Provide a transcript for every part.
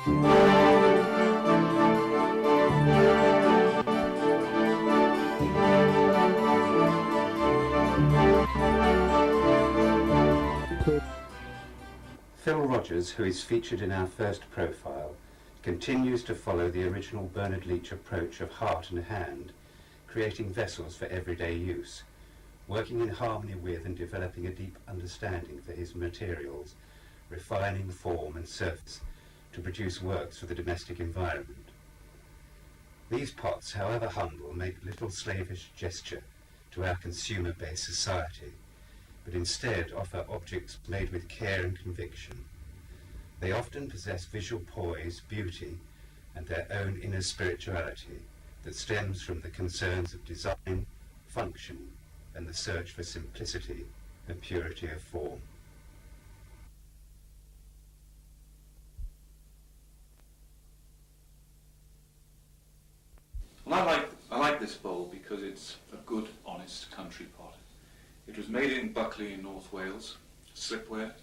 Phil Rogers, who is featured in our first profile, continues to follow the original Bernard Leach approach of heart and hand, creating vessels for everyday use, working in harmony with and developing a deep understanding for his materials, refining form and surface to produce works for the domestic environment. These pots, however humble, make little slavish gesture to our consumer-based society, but instead offer objects made with care and conviction. They often possess visual poise, beauty, and their own inner spirituality that stems from the concerns of design, function, and the search for simplicity and purity of form. Well, I like this bowl because it's a good, honest country pot. It was made in Buckley in North Wales, slipware,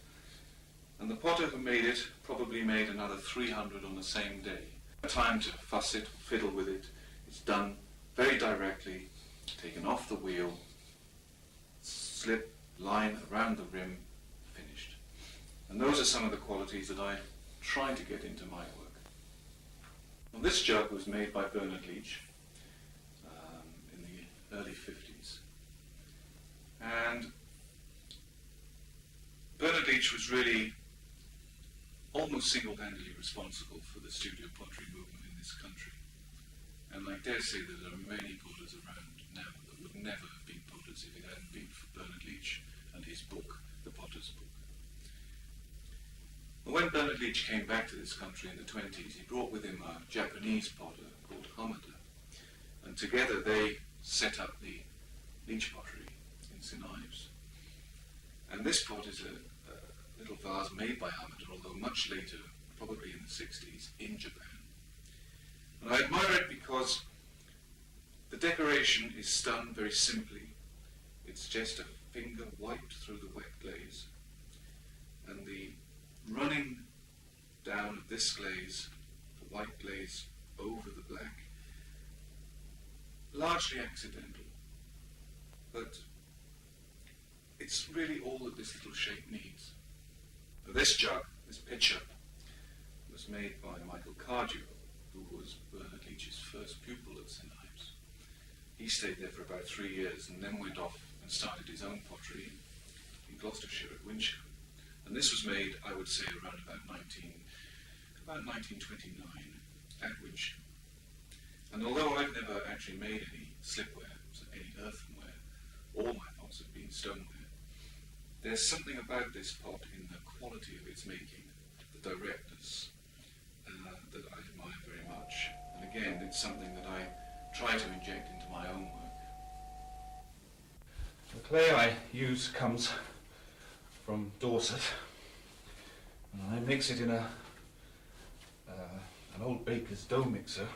and the potter who made it probably made another 300 on the same day. No time to fuss it, fiddle with it. It's done very directly, taken off the wheel, slip, line around the rim, finished. And those are some of the qualities that I try to get into my work. Well, this jug was made by Bernard Leach in the early 50s. And Bernard Leach was really almost single-handedly responsible for the studio pottery movement in this country. And I dare say that there are many potters around now that would never have been potters if it hadn't been for Bernard Leach and his book, The Potter's Book. Well, when Bernard Leach came back to this country in the 20s, he brought with him a Japanese potter called Hamada. And together they set up the Leach pottery in St. Ives. And this pot is a little vase made by Hamada, although much later, probably in the 60s, in Japan. And I admire it because the decoration is done very simply. It's just a finger wiped through the wet glaze. And the running down of this glaze, the white glaze over the black, largely accidental. But it's really all that this little shape needs. Now, this jug, this pitcher, was made by Michael Cardew, who was Bernard Leach's first pupil at St. Ives. He stayed there for about 3 years and then went off and started his own pottery in Gloucestershire at Winchcombe. And this was made, I would say, around about 1929 at Winchcombe. And although I've never actually made any slipware, so any earthenware, all my pots have been stoneware, there's something about this pot in the quality of its making, the directness, that I admire very much. And again, it's something that I try to inject into my own work. The clay I use comes from Dorset, and I mix it in an old baker's dough mixer.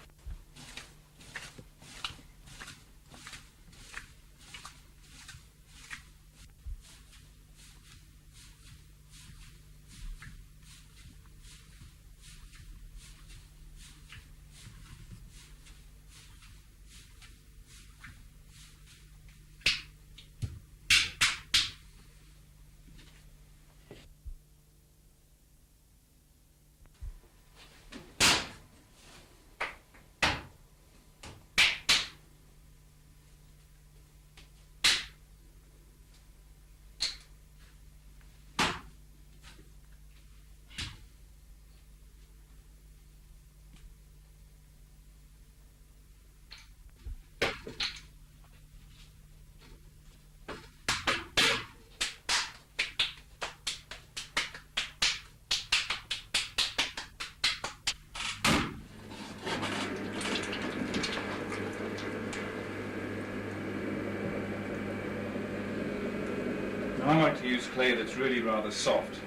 I like to use clay that's really rather soft,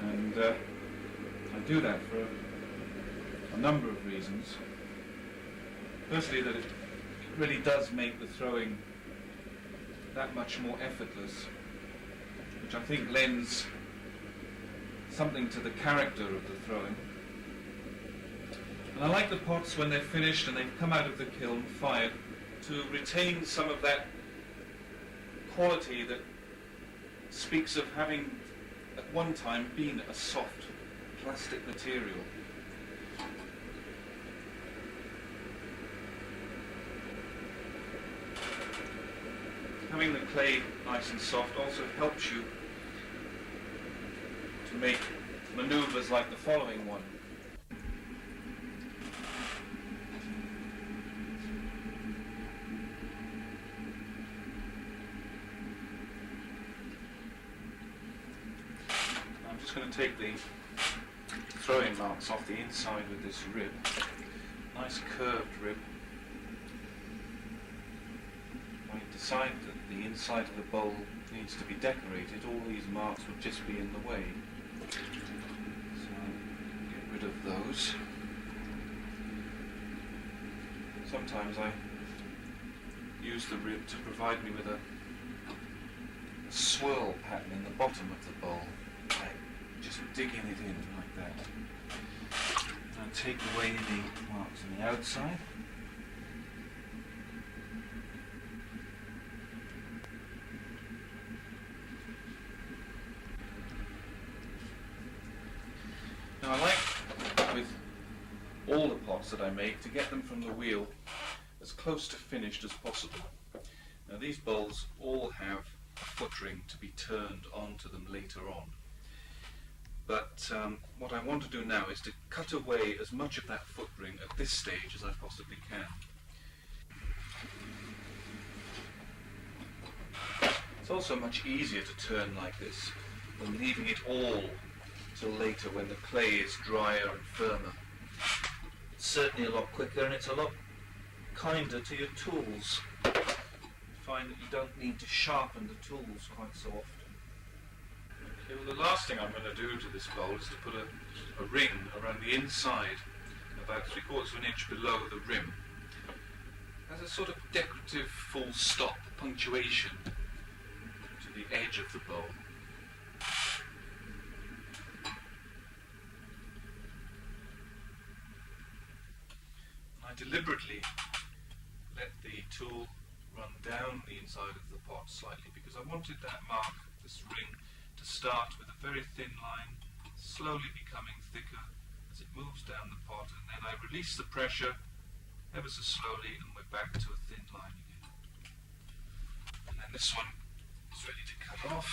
and I do that for a number of reasons. Firstly, that it really does make the throwing that much more effortless, which I think lends something to the character of the throwing. And I like the pots when they're finished and they've come out of the kiln fired to retain some of that quality that speaks of having at one time been a soft plastic material. Having the clay nice and soft also helps you to make manoeuvres like the following one. I'm just going to take the throwing marks off the inside with this rib. Nice curved rib. When you decide that the inside of the bowl needs to be decorated, all these marks would just be in the way. So get rid of those. Sometimes I use the rib to provide me with a swirl pattern in the bottom of the bowl, like just digging it in like that. And I take away the marks on the outside. Now I like, with all the pots that I make, to get them from the wheel as close to finished as possible. Now these bowls all have a foot ring to be turned onto them later on. But what I want to do now is to cut away as much of that foot ring at this stage as I possibly can. It's also much easier to turn like this than leaving it all till later when the clay is drier and firmer. It's certainly a lot quicker and it's a lot kinder to your tools. You find that you don't need to sharpen the tools quite so often. Okay, well, the last thing I'm going to do to this bowl is to put a ring around the inside, about 3/4 of an inch below the rim, as a sort of decorative full stop punctuation to the edge of the bowl. I deliberately let the tool run down the inside of the pot slightly because I wanted that mark, this ring, to start with a very thin line, slowly becoming thicker as it moves down the pot, and then I release the pressure ever so slowly and we're back to a thin line again. And then this one is ready to cut off.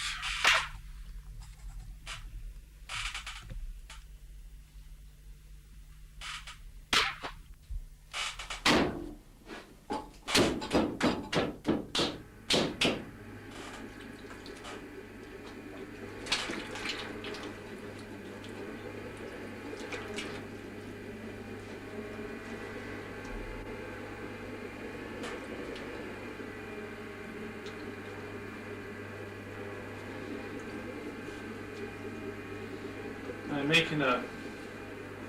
I'm making a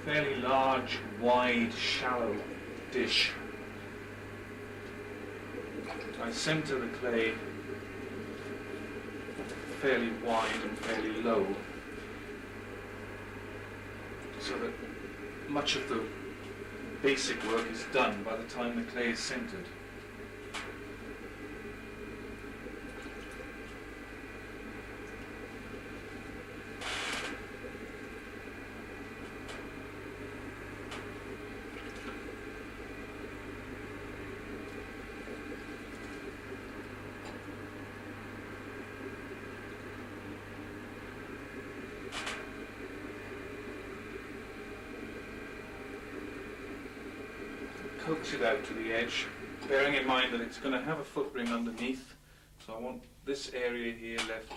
fairly large, wide, shallow dish. I center the clay fairly wide and fairly low, so that much of the basic work is done by the time the clay is centered. Coax it out to the edge, bearing in mind that it's going to have a foot ring underneath, so I want this area here left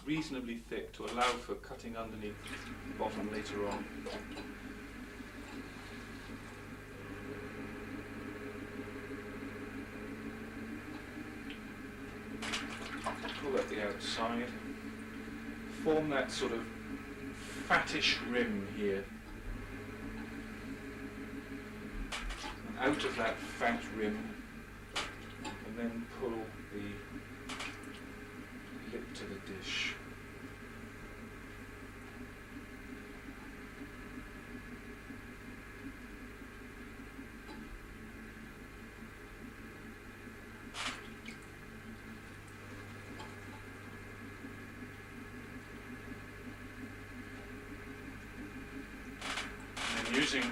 reasonably thick to allow for cutting underneath the bottom later on. Pull out the outside, form that sort of fattish rim here. Out of that fat rim, and then pull the lip to the dish. using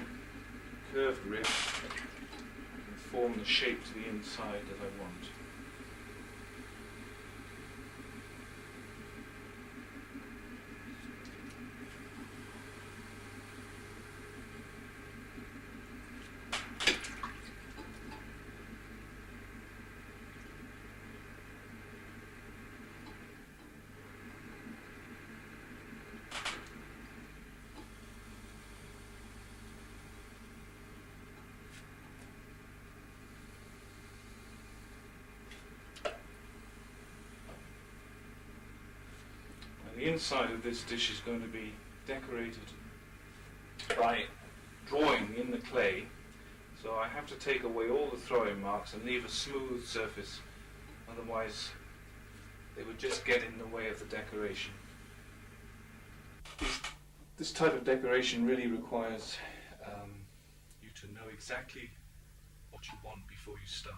curved rib, I can form the shape to the inside that I want. The inside of this dish is going to be decorated by drawing in the clay, so I have to take away all the throwing marks and leave a smooth surface, otherwise they would just get in the way of the decoration. This type of decoration really requires you to know exactly what you want before you start.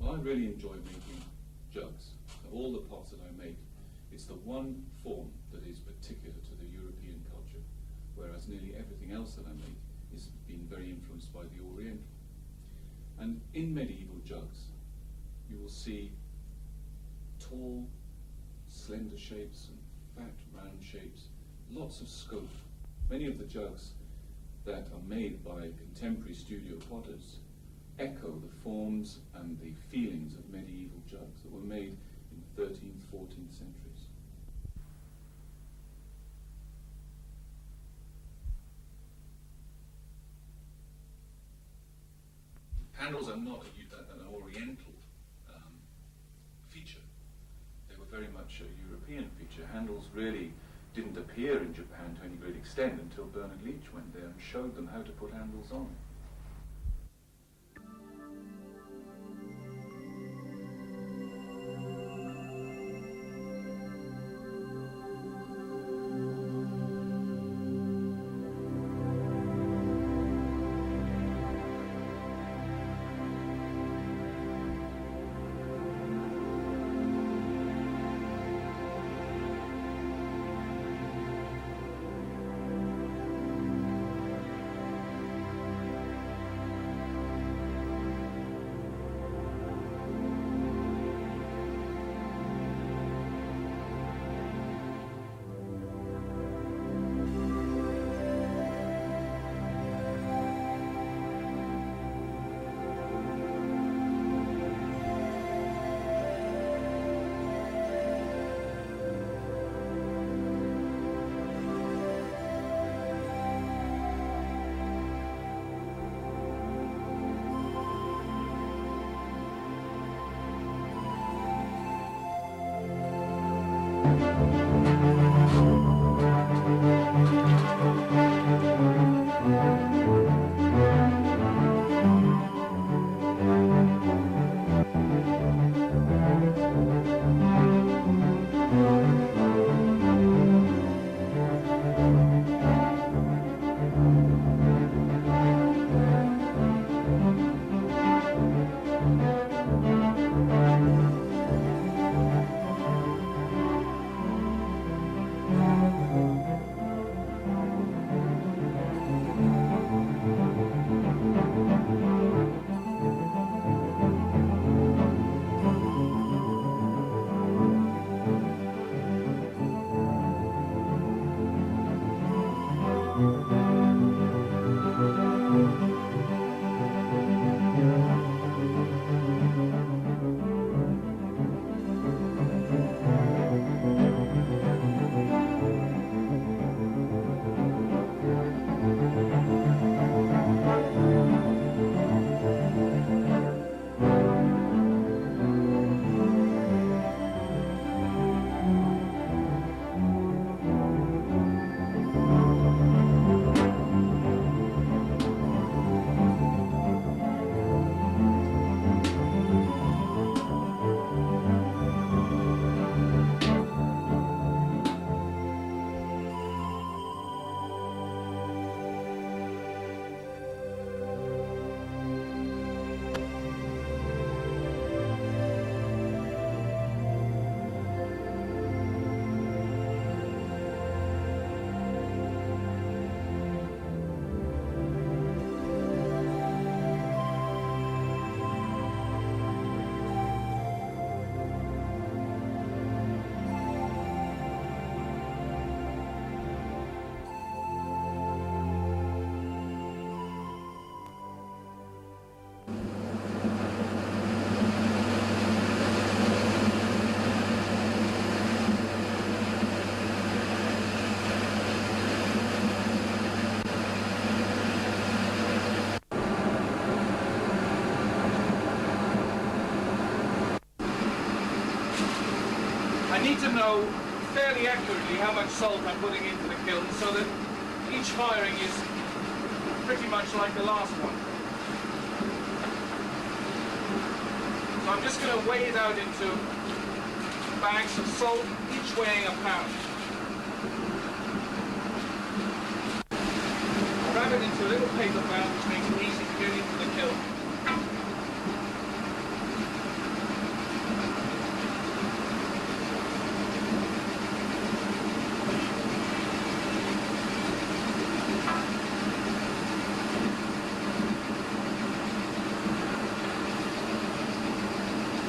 I really enjoy making jugs. Of all the pots that I make, it's the one form that is particular to the European culture, whereas nearly everything else that I make is being very influenced by the Oriental. And in medieval jugs, you will see tall, slender shapes and fat, round shapes, lots of scope. Many of the jugs that are made by contemporary studio potters echo the forms and the feelings of medieval jugs that were made in the 13th, 14th centuries. Handles are not an Oriental feature. They were very much a European feature. Handles really didn't appear in Japan to any great extent until Bernard Leach went there and showed them how to put handles on. need to know fairly accurately how much salt I'm putting into the kiln so that each firing is pretty much like the last one. So I'm just going to weigh it out into bags of salt, each weighing a pound. I wrap it into a little paper bag which makes it easy to get into the kiln.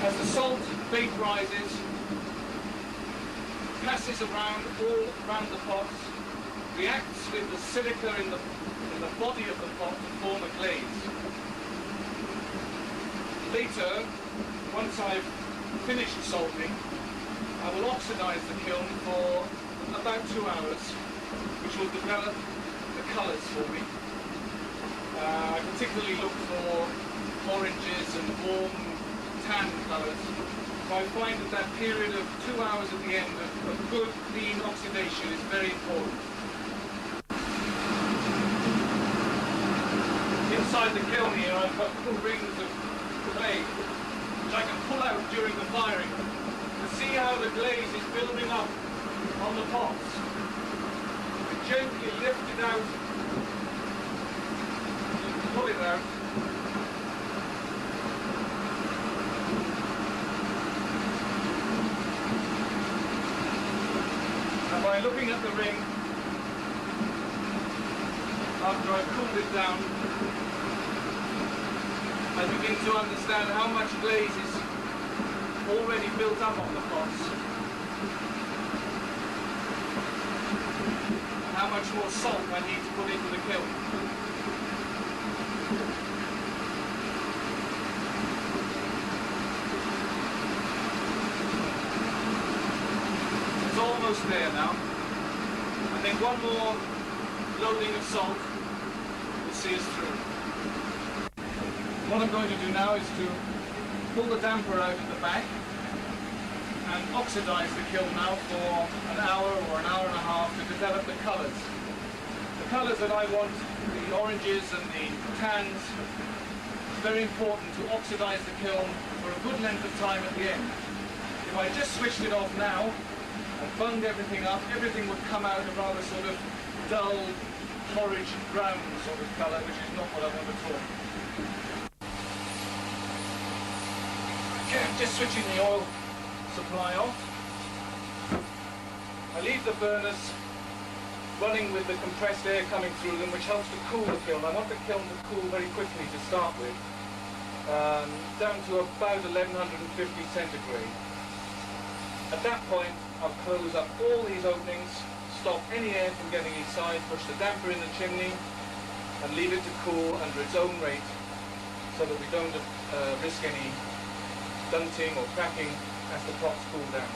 As the salt vaporizes, passes around all around the pots, reacts with the silica in the body of the pot to form a glaze. Later, once I've finished salting, I will oxidize the kiln for about 2 hours, which will develop the colors for me. I particularly look for oranges and warm tan colours. So I find that period of 2 hours at the end of good, clean oxidation is very important. Inside the kiln here I've got little rings of clay which I can pull out during the firing to see how the glaze is building up on the pots. I gently lift it out, pull it out. By looking at the ring, after I've cooled it down, I begin to understand how much glaze is already built up on the pots, and how much more salt I need to put into the kiln. Almost there now. I think one more loading of salt will see us through. What I'm going to do now is to pull the damper out of the back and oxidize the kiln now for an hour or an hour and a half to develop the colours. The colours that I want, the oranges and the tans, it's very important to oxidize the kiln for a good length of time at the end. If I just switched it off now, and bunged everything up, everything would come out a rather sort of dull, porridge brown sort of colour, which is not what I want at all. Okay, I'm just switching the oil supply off. I leave the burners running with the compressed air coming through them, which helps to cool the kiln. I want the kiln to cool very quickly to start with, down to about 1150 centigrade. At that point, I'll close up all these openings, stop any air from getting inside, push the damper in the chimney, and leave it to cool under its own rate so that we don't risk any dunting or cracking as the pots cool down.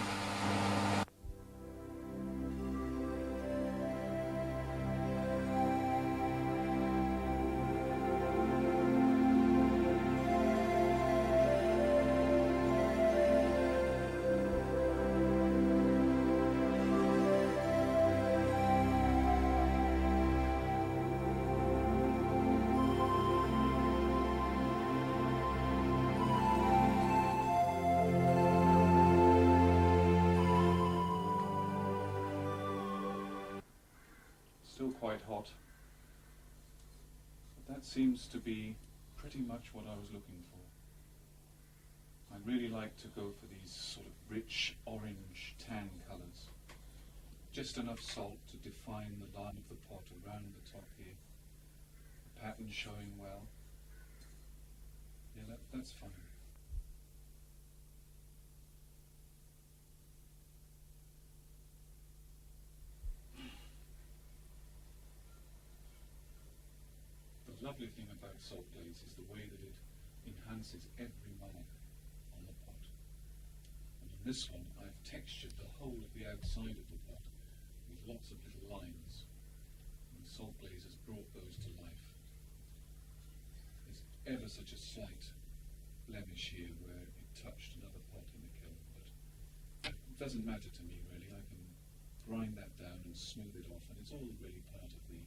Still quite hot, but that seems to be pretty much what I was looking for. I really like to go for these sort of rich orange tan colours. Just enough salt to define the line of the pot around the top here. The pattern showing well. Yeah, that's fine. The lovely thing about salt glaze is the way that it enhances every mark on the pot. And in this one, I've textured the whole of the outside of the pot with lots of little lines. And salt glaze has brought those to life. There's ever such a slight blemish here where it touched another pot in the kiln, but doesn't matter to me really. I can grind that down and smooth it off, and it's all really part of the